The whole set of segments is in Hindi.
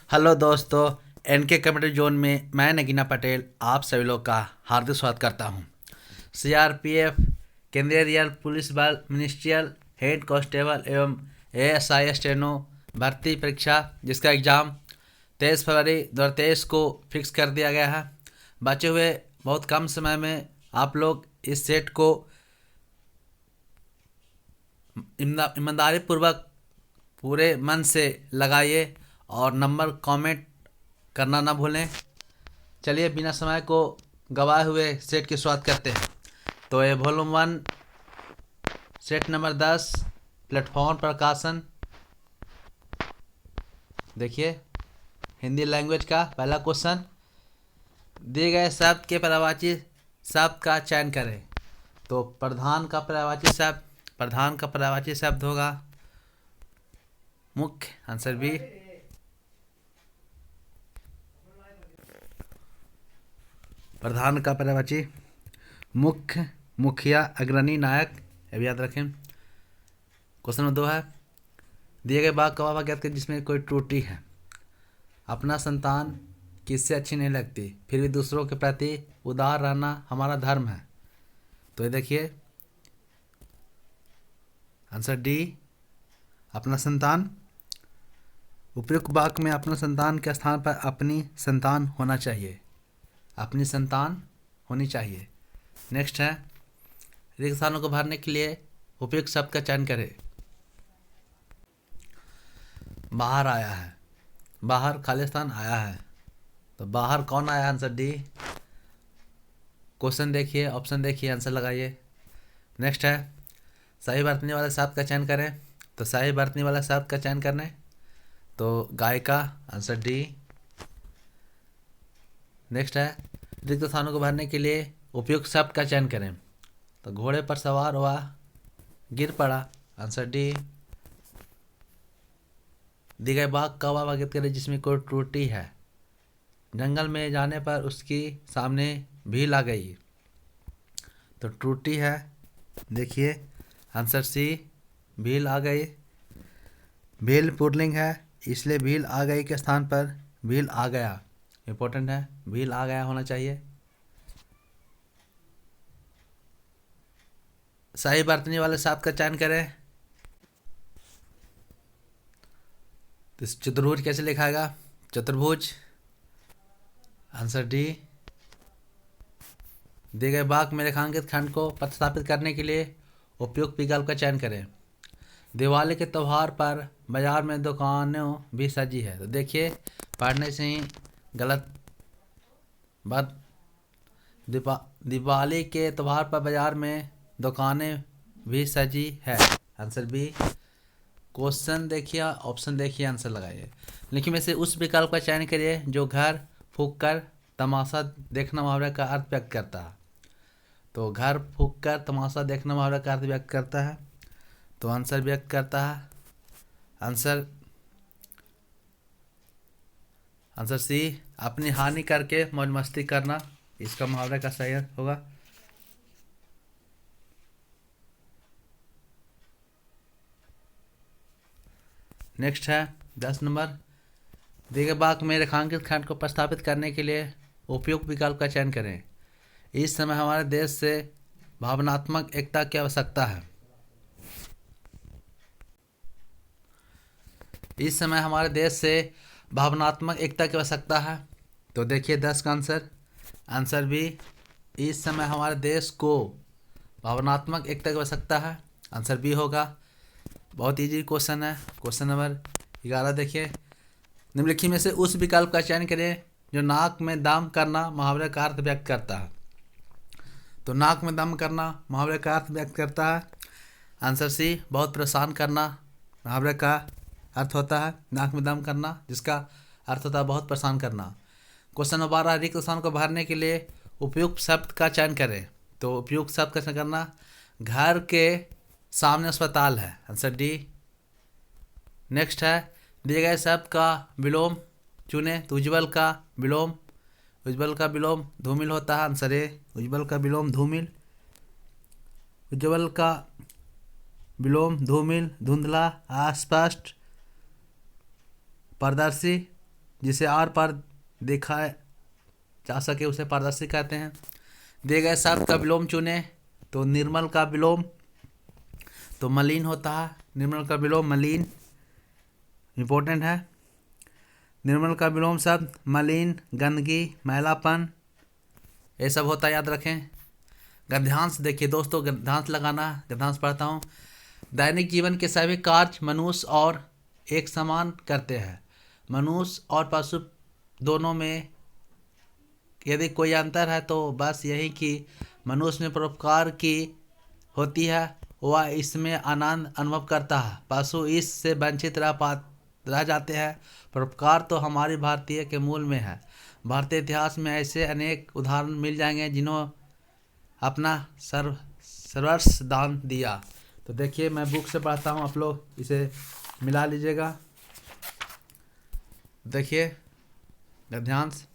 हेलो दोस्तों, एनके कम्युनिटी जोन में मैं नगीना पटेल आप सभी लोग का हार्दिक स्वागत करता हूं। सीआरपीएफ, केंद्रीय रियल पुलिस बल, मिनिस्ट्रियल हेड कांस्टेबल एवं एएसआई स्टेनो भर्ती परीक्षा जिसका एग्ज़ाम 23 फरवरी 2023 को फिक्स कर दिया गया है। बचे हुए बहुत कम समय में आप लोग इस सेट को ईमानदारी पूर्वक पूरे मन से लगाइए और नंबर कमेंट करना ना भूलें। चलिए बिना समय को गवाए हुए सेट की शुरुआत करते हैं। तो ये वॉल्यूम 1 सेट नंबर 10 प्लेटफॉर्म प्रकाशन। देखिए हिंदी लैंग्वेज का पहला क्वेश्चन, दिए गए शब्द के पर्यायवाची शब्द का चयन करें। तो प्रधान का पर्यायवाची शब्द होगा मुख्य, आंसर बी। प्रधान का पर्यायवाची मुख्य, मुखिया, अग्रणी, नायक, ये भी याद रखें। क्वेश्चन नंबर 2 है, दिए गए वाक्य का ज्ञात करें जिसमें कोई त्रुटि है। अपना संतान किससे अच्छी नहीं लगती, फिर भी दूसरों के प्रति उदार रहना हमारा धर्म है। तो ये देखिए आंसर डी, अपना संतान। उपयुक्त वाक्य में अपना संतान के स्थान पर अपनी संतान होना चाहिए, अपनी संतान होनी चाहिए। नेक्स्ट है, रिक्त स्थानों को भरने के लिए उपयुक्त शब्द का चयन करें। बाहर आया है, बाहर खाली स्थान आया है, तो बाहर कौन आया, आंसर डी। क्वेश्चन देखिए, ऑप्शन देखिए, आंसर लगाइए। नेक्स्ट है, सही बरतने वाले शब्द का चयन करें। तो सही बरतने वाला शब्द का चयन करने, तो गाय का, आंसर डी। नेक्स्ट है, रिक्त स्थानों को भरने के लिए उपयुक्त शब्द का चयन करें। तो घोड़े पर सवार हुआ, गिर पड़ा, आंसर डी। दी गए वाक्य का वाक्य करें जिसमें कोई त्रुटि है। जंगल में जाने पर उसकी सामने भील आ गई, तो त्रुटि है, देखिए आंसर सी, भील आ गई। भील पुल्लिंग है, इसलिए भील आ गई के स्थान पर भील आ गया, इंपॉर्टेंट है, भील आ गया होना चाहिए। सही बरतने वाले शब्द का चयन करें। तो चतुर्भुज कैसे लिखाएगा, चतुर्भुज, आंसर डी। दिए गए वाक्य में रेखांकित खंड को प्रतिस्थापित करने के लिए उपयुक्त विकल्प का चयन करें। दिवाली के त्यौहार पर बाजार में दुकानें भी सजी है। तो देखिए पढ़ने से ही गलत बात। दिवाली के त्यौहार पर बाजार में दुकानें भी सजी है, आंसर बी। क्वेश्चन देखिए, ऑप्शन देखिए, आंसर लगाइए। लेकिन में से उस विकल्प का चयन करिए जो घर फूंक कर तमाशा देखना मुहावरे का अर्थ व्यक्त करता है। तो घर फूंक कर तमाशा देखना मुहावरे का अर्थ व्यक्त करता है, तो आंसर व्यक्त करता है आंसर सी, अपनी हानि करके मौज मस्ती करना, इसका मुहावरे का सही होगा। नेक्स्ट है 10 नंबर, दिए गए वाक्य में रेखांकित खंड को प्रस्तावित करने के लिए उपयुक्त विकल्प का चयन करें। इस समय हमारे देश से भावनात्मक एकता की आवश्यकता है। इस समय हमारे देश से भावनात्मक एकता की आवश्यकता है। तो देखिए 10 का आंसर भी, इस समय हमारे देश को भावनात्मक एकता की आवश्यकता है, आंसर बी होगा। बहुत इजी क्वेश्चन है। क्वेश्चन नंबर 11 देखिए, निम्नलिखित में से उस विकल्प का चयन करें जो नाक में दम करना मुहावरे का अर्थ व्यक्त करता है। तो नाक में दम करना मुहावरे का अर्थ व्यक्त करता है, आंसर सी, बहुत परेशान करना मुहावरे का अर्थ होता है। नाक में दम करना जिसका अर्थ होता है बहुत परेशान करना। क्वेश्चन नंबर 12, रिक्त स्थान को भरने के लिए उपयुक्त शब्द का चयन करें। तो उपयुक्त शब्द का चयन करना, घर के सामने अस्पताल है, आंसर डी। नेक्स्ट है, दिए गए शब्द का विलोम चुने। तो उज्ज्वल का विलोम धूमिल होता है, आंसर ए, उज्ज्वल का विलोम धूमिल। उज्ज्वल का विलोम धूमिल, धुंधला, अस्पष्ट, पारदर्शी, जिसे आर पार देखा जा सके उसे पारदर्शी कहते हैं। दिए गए शब्द का विलोम चुने, तो निर्मल का विलोम तो मलिन होता है, निर्मल का विलोम मलिन इम्पोर्टेंट है। निर्मल का विलोम शब्द मलिन, गंदगी, मैलापन ये सब होता है, याद रखें। गद्यांश देखिए दोस्तों, गद्यांश लगाना, गद्यांश पढ़ता हूँ। दैनिक जीवन के सभी कार्य मनुष्य और एक समान करते हैं। मनुष्य और पशु दोनों में यदि कोई अंतर है तो बस यही कि मनुष्य में परोपकार की होती है, वह इसमें आनंद अनुभव करता है, पशु इससे वंचित रह जाते हैं। परोपकार तो हमारी भारतीय के मूल में है। भारतीय इतिहास में ऐसे अनेक उदाहरण मिल जाएंगे जिन्होंने अपना सर्वस्व दान दिया। तो देखिए मैं बुक से पढ़ता हूँ, आप लोग इसे मिला लीजिएगा। देखिए गद्यांश,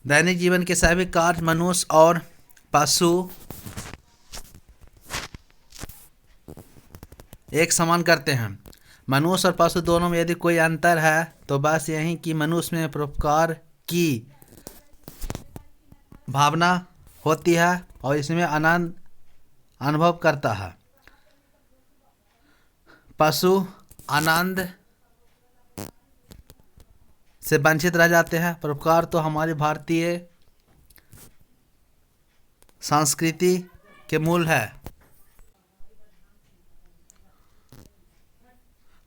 दैनिक जीवन के सभी कार्य मनुष्य और पशु एक समान करते हैं। मनुष्य और पशु दोनों में यदि कोई अंतर है तो बस यही कि मनुष्य में परोपकार की भावना होती है और इसमें आनंद अनुभव करता है। पशु आनंद से वंचित रह जाते हैं। परोपकार तो हमारी भारतीय संस्कृति के मूल है।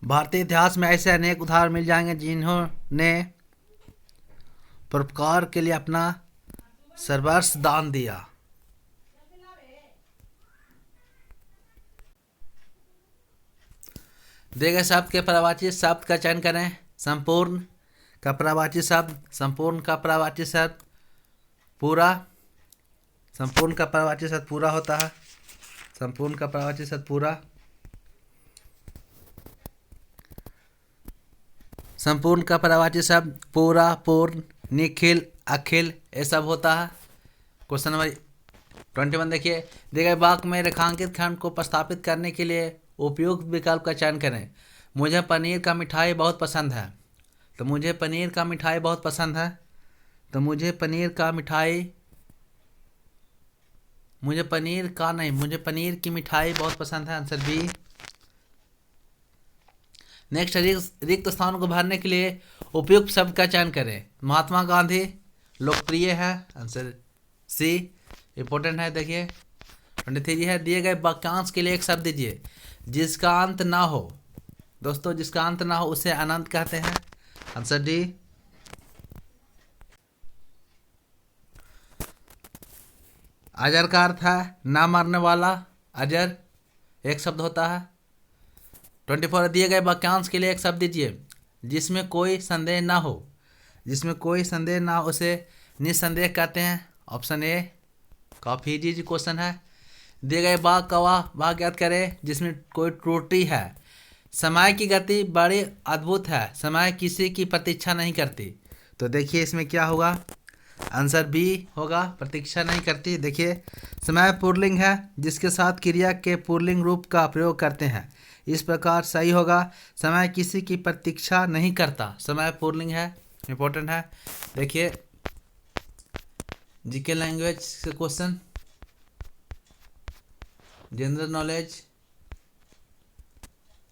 भारतीय इतिहास में ऐसे अनेक उदाहरण मिल जाएंगे जिन्होंने परोपकार के लिए अपना सर्वस्व दान दिया। दिए गए शब्द के पर्यायवाची शब्द का चयन करें। संपूर्ण का पर्यायवाची शब्द, संपूर्ण का पर्यायवाची शब्द पूरा, संपूर्ण का पर्यायवाची शब्द पूरा होता है, संपूर्ण का पर्यायवाची शब्द पूरा। संपूर्ण का पर्यायवाची शब्द पूरा, पूर्ण, निखिल, अखिल ये सब होता है। क्वेश्चन नंबर 21 देखिए, दिए गए वाक्य में रेखांकित खंड को प्रस्तावित करने के लिए उपयुक्त विकल्प का चयन करें। मुझे पनीर का मिठाई बहुत पसंद है, तो मुझे पनीर का मिठाई बहुत पसंद है, तो मुझे पनीर का मिठाई, मुझे पनीर का नहीं, मुझे पनीर की मिठाई बहुत पसंद है, आंसर बी। नेक्स्ट, रिक्त स्थान को भरने के लिए उपयुक्त शब्द का चयन करें। महात्मा गांधी लोकप्रिय है, आंसर सी इंपॉर्टेंट है। देखिए 23 है, दिए गए वाक्यांश के लिए एक शब्द दीजिए जिसका अंत ना हो। दोस्तों जिसका अंत ना हो उसे अनंत कहते हैं, आंसर डी। अजर का अर्थ है ना मरने वाला, अजर एक शब्द होता है। 24, दिए गए वाक्यांश के लिए एक शब्द दीजिए जिसमें कोई संदेह ना हो। जिसमें कोई संदेह ना हो उसे निसंदेह कहते हैं, ऑप्शन ए। काफ़ी इजी क्वेश्चन है। दिए गए वाक्य का वाक्य याद करें जिसमें कोई त्रुटि है। समय की गति बड़ी अद्भुत है, समय किसी की प्रतीक्षा नहीं करती। तो देखिए इसमें क्या होगा, आंसर बी होगा, प्रतीक्षा नहीं करती। देखिए समय पुल्लिंग है जिसके साथ क्रिया के पुल्लिंग रूप का प्रयोग करते हैं, इस प्रकार सही होगा समय किसी की प्रतीक्षा नहीं करता। समय पुल्लिंग है, इंपॉर्टेंट है। देखिए जीके लैंग्वेज से क्वेश्चन, जनरल नॉलेज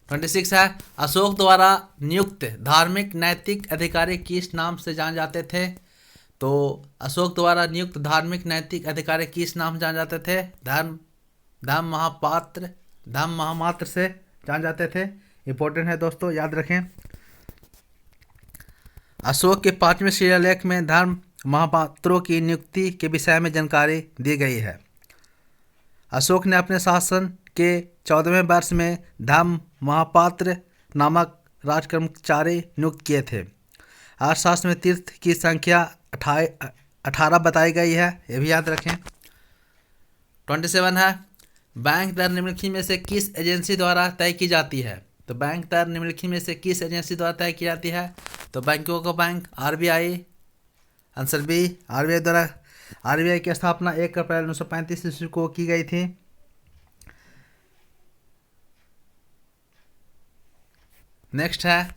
26 है, अशोक द्वारा नियुक्त धार्मिक नैतिक अधिकारी किस नाम से जाने जाते थे। तो अशोक द्वारा नियुक्त धार्मिक नैतिक अधिकारी किस नाम से जाने जाते थे, धर्म महामात्र से जाने जाते थे। इंपॉर्टेंट है दोस्तों, याद रखें। अशोक के 5वें शिलालेख में धर्म महापात्रों की नियुक्ति के विषय में जानकारी दी गई है। अशोक ने अपने शासन के 14वें वर्ष में धर्म महापात्र नामक राजकर्मचारी नियुक्त किए थे। अर्थशास्त्र में तीर्थ की संख्या 18 बताई गई है, ये भी याद रखें। 27 है, बैंक दर निम्नलिखित में से किस एजेंसी द्वारा तय की जाती है। तो बैंक दर निम्नलिखित में से किस एजेंसी द्वारा तय की जाती है। तो बैंकों का bank RBI, answer B RBI द्वारा। आरबीआई की स्थापना 1 अप्रैल 1935 ईस्वी को की गई थी। नेक्स्ट है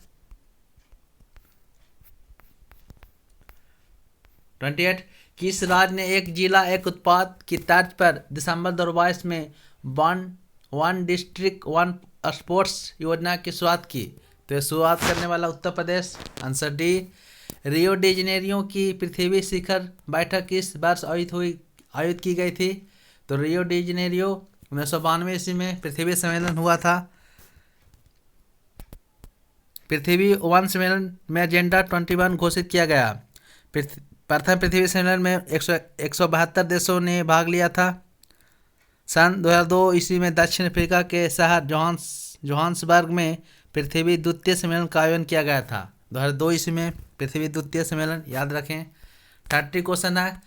28, किस राज्य ने एक जिला एक उत्पाद की तर्ज पर दिसंबर 2022 में वन डिस्ट्रिक्ट वन स्पोर्ट्स योजना की शुरुआत की? तो ये शुरुआत करने वाला Uttar Pradesh. Answer D. Rio de Janeiro की पृथ्वी शिखर बैठक किस वर्ष आयोजित की गई थी? तो रियो डी जेनेरियो 1992 ईस्वी में पृथ्वी सम्मेलन हुआ था। पृथ्वी वन सम्मेलन में एजेंडा 21 घोषित किया गया। प्रथम पृथ्वी सम्मेलन में 172 देशों ने भाग लिया था। सन 2002 ईस्वी में दक्षिण अफ्रीका के शहर जोहान्सबर्ग में पृथ्वी द्वितीय सम्मेलन का आयोजन किया गया था। 2002 ईस्वी में पृथ्वी द्वितीय सम्मेलन, याद रखें। 30 क्वेश्चन है,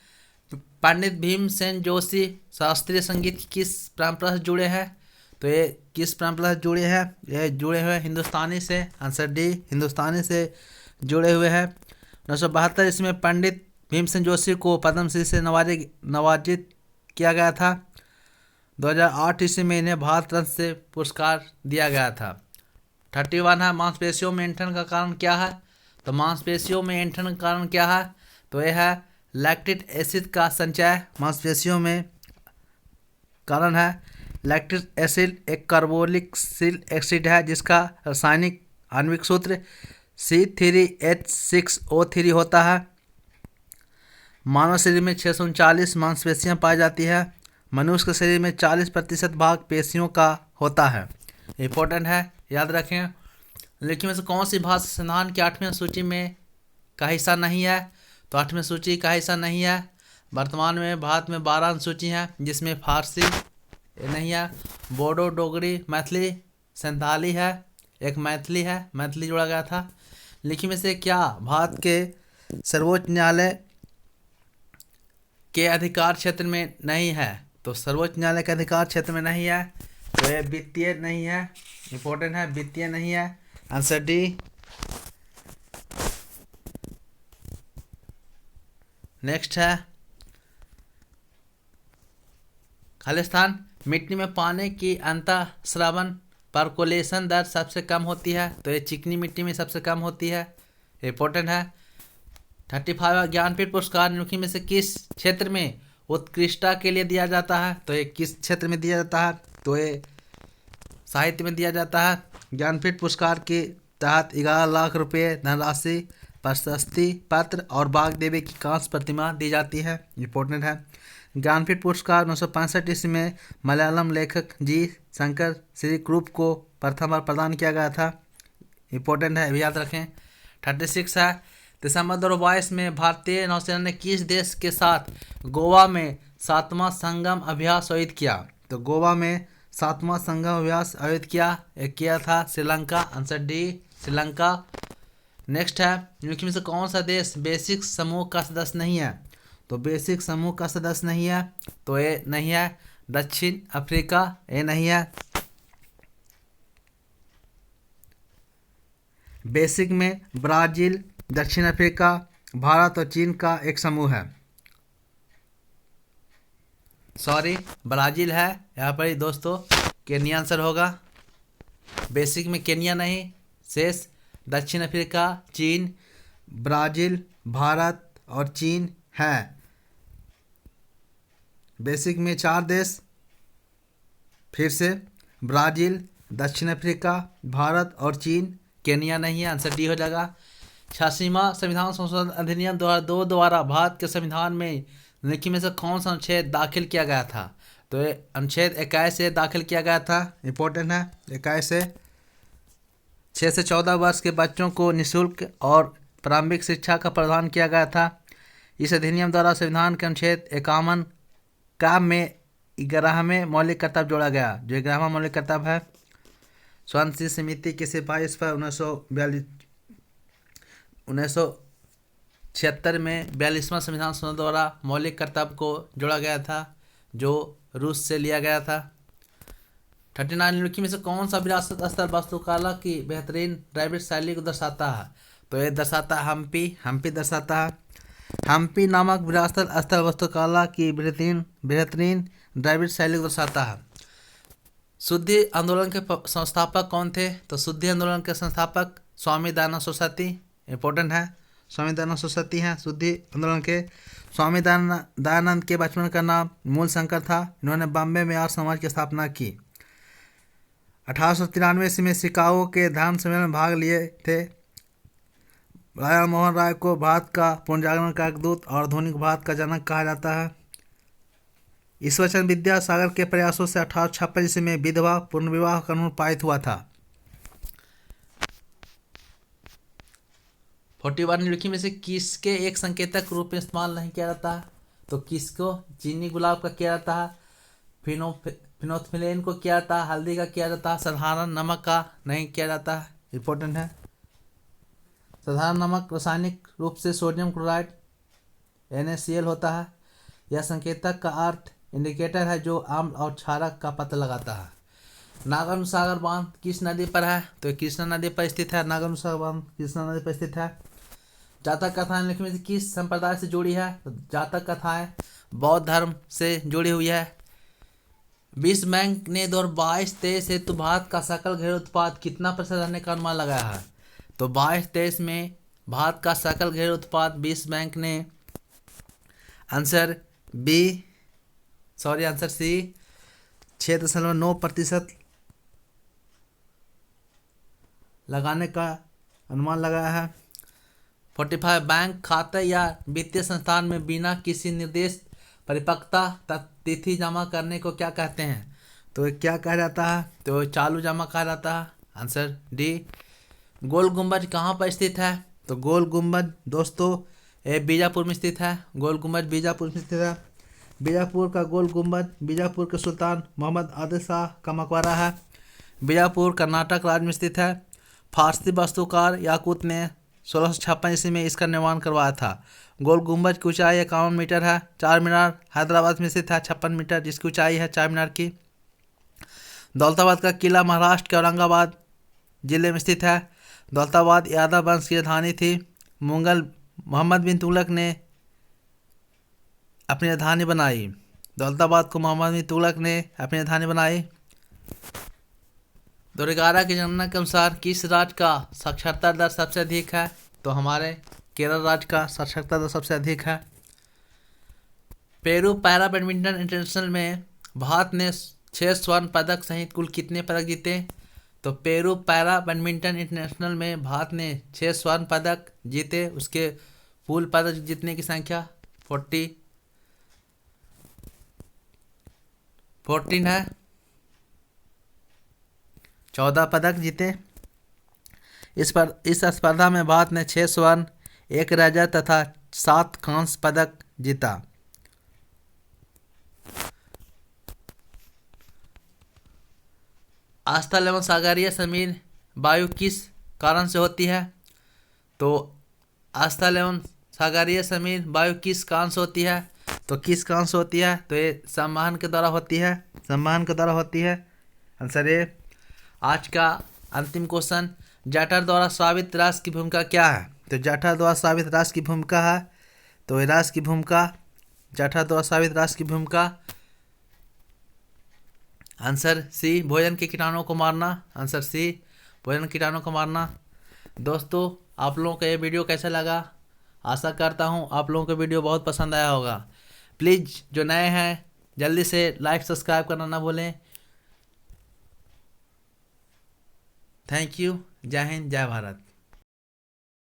पंडित भीमसेन जोशी शास्त्रीय संगीत की किस परंपरा से जुड़े हैं? तो ये किस परंपरा से जुड़े हैं? ये जुड़े हुए हिंदुस्तानी से। आंसर डी, हिंदुस्तानी से जुड़े हुए हैं। 1972 ईस्वी में पंडित भीमसेन जोशी को पद्मश्री से नवाजित किया गया था। 2008 ईस्वी में इन्हें भारत रत्न से पुरस्कार दिया गया था। 31 है, मांसपेशियों में ऐंठन का कारण क्या है? तो मांसपेशियों में ऐंठन का कारण क्या है? तो यह है लैक्टिक एसिड का संचय। मांसपेशियों में कारण है लैक्टिक एसिड, एक कार्बोक्सिलिक एसिड है जिसका रासायनिक आणविक सूत्र C3H6O3 होता है। मानव शरीर में 639 मांसपेशियां पाई जाती है। मनुष्य के शरीर में 40% भाग पेशियों का होता है। इंपॉर्टेंट है, याद रखें। लेकिन में से कौन सी भाषा संविधान की 8वीं सूची में का हिस्सा नहीं है? तो 8वीं सूची का हिस्सा नहीं है। वर्तमान में भारत में 12 अनुसूची हैं जिसमें फारसी नहीं है, बोडो, डोगरी, मैथिली, संथाली है, एक मैथिली है, मैथिली जोड़ा गया था। लेकिन में से क्या भारत के सर्वोच्च न्यायालय के अधिकार क्षेत्र में नहीं है? तो सर्वोच्च न्यायालय के अधिकार क्षेत्र में नहीं है, तो ये वित्तीय नहीं है। इंपॉर्टेंट है, वित्तीय नहीं है। Answer D. नेक्स्ट है खालिस्तान, मिट्टी में पानी की अंतःस्रावन परकोलेशन दर सबसे कम होती है? तो ये चिकनी मिट्टी में सबसे कम होती है। इंपॉर्टेंट है। 35 ज्ञानपीठ पुरस्कार निम्नलिखित में से किस क्षेत्र में उत्कृष्टता के लिए दिया जाता है? तो ये किस क्षेत्र में दिया जाता है? तो ये साहित्य में दिया जाता है। ज्ञानपीठ पुरस्कार के तहत 11 लाख रुपये धनराशि, प्रशस्ति पत्र और बाग देवी की कांस्य प्रतिमा दी जाती है। इंपॉर्टेंट है। ज्ञानपीठ पुरस्कार 1965 ईस्वी में मलयालम लेखक जी शंकर श्री क्रूप को प्रथम बार प्रदान किया गया था। इंपॉर्टेंट है, याद रखें। 36 है, दिसंबर 2022 में भारतीय नौसेना ने किस देश के साथ गोवा में 7वां संगम अभ्यास आयोजित किया? तो गोवा में 7वां संगम अभ्यास आयोजित किया था Sri Lanka. Answer D, Sri Lanka. Next है, निम्नलिखित में से कौन सा देश बेसिक समूह का सदस्य नहीं है? तो बेसिक समूह का सदस्य नहीं है, तो ये नहीं है दक्षिण अफ्रीका, ये नहीं है। बेसिक में ब्राजील, दक्षिण अफ्रीका, भारत और चीन का एक समूह है। सॉरी, ब्राजील है यहाँ पर ही दोस्तों, केन्या आंसर होगा। बेसिक में केन्या नहीं, शेष दक्षिण अफ्रीका, चीन, ब्राजील, भारत और चीन है। बेसिक में 4 देश, फिर से ब्राज़ील, दक्षिण अफ्रीका, भारत और चीन, केन्या नहीं है। आंसर डी हो जाएगा। 86वां संविधान संशोधन अधिनियम 2002 द्वारा भारत के संविधान में निम्नलिखित में से कौन सा अनुच्छेद दाखिल किया गया था? तो ये अनुच्छेद 21 से दाखिल किया गया था। इंपॉर्टेंट है, 21 से 6 से 14 वर्ष के बच्चों को निःशुल्क और प्रारंभिक शिक्षा का प्रावधान किया गया था। इस अधिनियम द्वारा संविधान के अनुच्छेद 51 का में 11वें मौलिक कर्तव्य जोड़ा गया, जो 11वां मौलिक कर्तव्य है। स्वयंसेवी समिति के सिपाही इस पर 1976 में 42वां संविधान संशोधन द्वारा मौलिक कर्तव्य को जोड़ा गया था, जो रूस से लिया गया था। 39 निम्नलिखित में से कौन सा विरासत स्थल वास्तुकला की बेहतरीन ड्राइविड शैली को दर्शाता है? तो ये दर्शाता है हम्पी दर्शाता है। हम्पी नामक विरासत स्थल वास्तुकला की बेहतरीन ड्राइविड शैली को दर्शाता है। शुद्धि आंदोलन के संस्थापक कौन थे? तो शुद्धि आंदोलन के संस्थापक स्वामी दयानंद सरस्वती, इंपॉर्टेंट है, स्वामी दयानंद सरस्वती हैं शुद्धि आंदोलन के। स्वामी दयानंद के बचपन का नाम मूल शंकर था। इन्होंने बॉम्बे में आर्य समाज की स्थापना की। 1893 ईस्वी में शिकागो के धर्म सम्मेलन में भाग लिए थे। राजा मोहन राय को भारत का पुनर्जागरण का दूत और आधुनिक भारत का जनक कहा जाता है। ईश्वरचंद्र विद्यासागर के प्रयासों से 1856 ईस्वी में विधवा पुनर्विवाह कानून पारित हुआ था। 41 निम्नलिखित में से किसके एक संकेतक रूप में इस्तेमाल नहीं किया जाता है? तो किसको? चीनी गुलाब का किया जाता है, फिनोल्फिनेन को किया जाता है, हल्दी का किया जाता है, साधारण नमक का नहीं किया जाता है, इंपॉर्टेंट है। साधारण नमक रासायनिक रूप से सोडियम क्लोराइड NaCl होता है। यह संकेतक का अर्थ इंडिकेटर है जो अम्ल और क्षारक का पता लगाता है। नागार्जुन सागर बांध किस नदी पर है? तो कृष्णा नदी पर स्थित है। नागार्जुन सागर बांध कृष्णा नदी पर स्थित है। जातक कथाएं निम्नलिखित में से किस संप्रदाय से जुड़ी है? तो जातक कथाएं बौद्ध धर्म से जुड़ी हुई है। विश्व बैंक ने 2022-23 हेतु भारत का सकल घरेलू उत्पाद कितना प्रतिशत रहने का अनुमान लगाया है? तो 22-23 में भारत का सकल घरेलू उत्पाद विश्व बैंक ने आंसर सी 6.9% लगाने का अनुमान लगाया है। 45 बैंक खाते या वित्तीय संस्थान में बिना किसी निर्देश परिपक्वता तिथि जमा करने को क्या कहते हैं? तो क्या कहा जाता है? तो चालू जमा कहा जाता है, आंसर डी। गोल गुंबज कहाँ पर स्थित है? तो गोल गुंबज दोस्तों बीजापुर में स्थित है। गोल गुंबज बीजापुर में स्थित है। बीजापुर का गोल गुंबज बीजापुर के सुल्तान मोहम्मद आदिल शाह का मकबरा है। बीजापुर कर्नाटक राज्य में स्थित है। फारसी वास्तुकार याकूत ने 1656 ईस्वी में इसका निर्माण करवाया था। गोल गुंबज की ऊंचाई 51 मीटर है। चार मीनार हैदराबाद में स्थित है 56 मीटर जिसकी ऊंचाई है चार मीनार की। दौलताबाद का किला महाराष्ट्र के औरंगाबाद जिले में स्थित है। दौलताबाद यादव वंश की राजधानी थी। मुगल मोहम्मद बिन तुगलक ने अपनी राजधानी बनाई। दौलताबाद को मोहम्मद बिन तुगलक ने अपनी राजधानी बनाई। 2011 की जनगणना के अनुसार किस राज्य का साक्षरता दर सबसे अधिक है? तो हमारे केरल राज्य का साक्षरता दर सबसे अधिक है। पेरू पैरा बैडमिंटन इंटरनेशनल में भारत ने 6 स्वर्ण पदक सहित कुल कितने पदक जीते? तो पेरू पैरा बैडमिंटन इंटरनेशनल में भारत ने 6 स्वर्ण पदक जीते। उसके कुल पदक जीतने की संख्या 14 है। 14 पदक जीते। इस स्पर्धा में भारत ने 6 स्वर्ण, 1 रजत तथा 7 कांस्य पदक जीता। आस्थल एवं सागरीय समीर वायु किस कारण से होती है? तो आस्थल एवं सागरीय समीर वायु किस कारण से होती है? तो किस कारण से होती है? तो ये संवहन के द्वारा होती है। संवहन के द्वारा होती है, आंसर ए। आज का अंतिम क्वेश्चन, जठर द्वारा स्रावित रस की भूमिका क्या है? तो जठर द्वारा स्रावित रस की भूमिका है, तो रस की भूमिका, जठर द्वारा स्रावित रस की भूमिका, आंसर सी, भोजन के कीटाणुओं को मारना, आंसर सी, भोजन के कीटाणुओं को मारना। दोस्तों, आप लोगों का ये वीडियो कैसा लगा? आशा करता हूँ आप लोगों को वीडियो बहुत पसंद आया होगा। प्लीज़ जो नए हैं जल्दी से लाइक सब्सक्राइब करना ना भूलें। Thank you. जय हिंद, जय भारत।